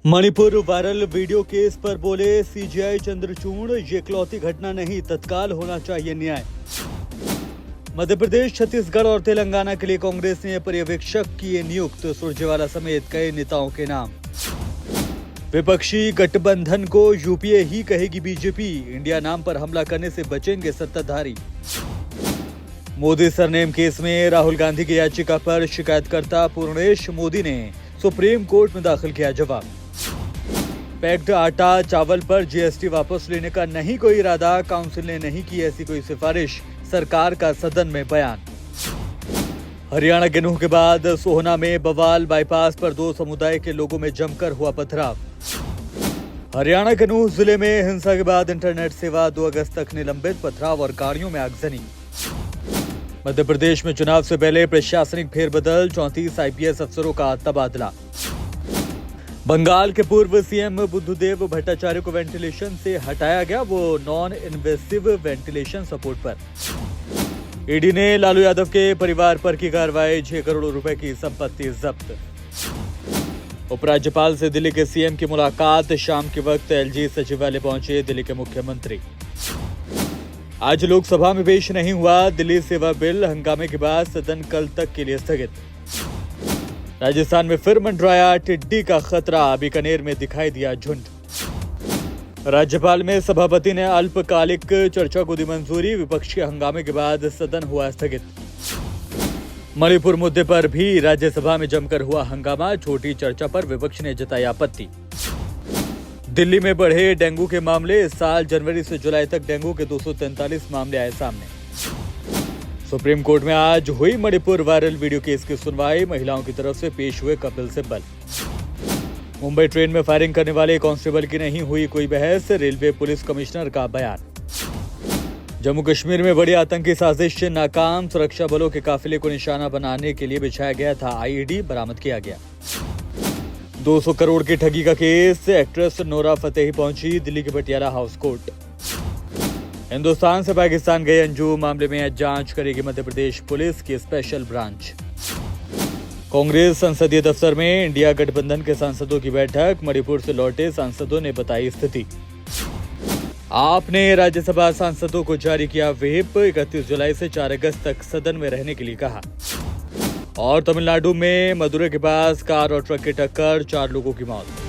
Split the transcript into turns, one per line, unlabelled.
Manipur viral video case पर बोले CGI Chandrachud, ये इकलौती घटना नहीं, तत्काल होना चाहिए न्याय। मध्य प्रदेश, छत्तीसगढ़ और तेलंगाना के लिए कांग्रेस ने पर्यवेक्षक किए नियुक्त, सुरजेवाला समेत कई नेताओं के नाम। विपक्षी गठबंधन को यूपीए ही कहेगी बीजेपी, इंडिया नाम पर हमला करने से बचेंगे सत्ताधारी। मोदी सरनेम केस में राहुल गांधी की याचिका पर शिकायतकर्ता पूर्णेश मोदी ने सुप्रीम कोर्ट में दाखिल किया जवाब। पैक्ड आटा चावल पर जीएसटी वापस लेने का नहीं कोई इरादा, काउंसिल ने नहीं की ऐसी कोई सिफारिश, सरकार का सदन में बयान। हरियाणा गेहूं के बाद सोहना में बवाल, बाईपास पर दो समुदाय के लोगों में जमकर हुआ पथराव। हरियाणा के नूह जिले में हिंसा के बाद इंटरनेट सेवा 2 अगस्त तक निलंबित, पथराव और गाड़ियों में आगजनी। मध्य प्रदेश में चुनाव से पहले प्रशासनिक फेरबदल, 34 आईपीएस अफसरों का तबादला। बंगाल के पूर्व सीएम बुद्धदेव भट्टाचार्य को वेंटिलेशन से हटाया गया, वो नॉन इन्वेसिव वेंटिलेशन सपोर्ट पर। ईडी ने लालू यादव के परिवार पर की कार्रवाई, 6 करोड़ रुपए की संपत्ति जब्त। उपराज्यपाल से दिल्ली के सीएम की मुलाकात, शाम के वक्त एलजी सचिवालय पहुंचे दिल्ली के मुख्यमंत्री। आज लोकसभा में पेश नहीं हुआ दिल्ली सेवा बिल, हंगामे के बाद सदन कल तक के लिए स्थगित। राजस्थान में फिर मंडराया टिड्डी का खतरा, बीकानेर में दिखाई दिया झुंड। राज्यपाल में सभापति ने अल्पकालिक चर्चा को दी मंजूरी, विपक्ष के हंगामे के बाद सदन हुआ स्थगित। मणिपुर मुद्दे पर भी राज्यसभा में जमकर हुआ हंगामा, छोटी चर्चा पर विपक्ष ने जताई आपत्ति। दिल्ली में बढ़े डेंगू के मामले, इस साल जनवरी से जुलाई तक डेंगू के 243 मामले आए सामने। सुप्रीम कोर्ट में आज हुई मणिपुर वायरल वीडियो केस की सुनवाई, महिलाओं की तरफ से पेश हुए कपिल सिब्बल। मुंबई ट्रेन में फायरिंग करने वाले कांस्टेबल की नहीं हुई कोई बहस, रेलवे पुलिस कमिश्नर का बयान। जम्मू कश्मीर में बड़ी आतंकी साजिश नाकाम, सुरक्षा बलों के काफिले को निशाना बनाने के लिए बिछाया गया था आईईडी, बरामद किया गया। 200 करोड़ की ठगी का केस, एक्ट्रेस नोरा फतेही पहुंची दिल्ली के पटियाला हाउस कोर्ट। हिंदुस्तान से पाकिस्तान गए अंजू, मामले में जांच करेगी मध्य प्रदेश पुलिस की स्पेशल ब्रांच। कांग्रेस संसदीय दफ्तर में इंडिया गठबंधन के सांसदों की बैठक, मणिपुर से लौटे सांसदों ने बताई स्थिति। आपने राज्यसभा सांसदों को जारी किया व्हिप, 31 जुलाई से 4 अगस्त तक सदन में रहने के लिए कहा। और तमिलनाडु में मदुरै के पास कार और ट्रक की टक्कर, 4 लोगों की मौत।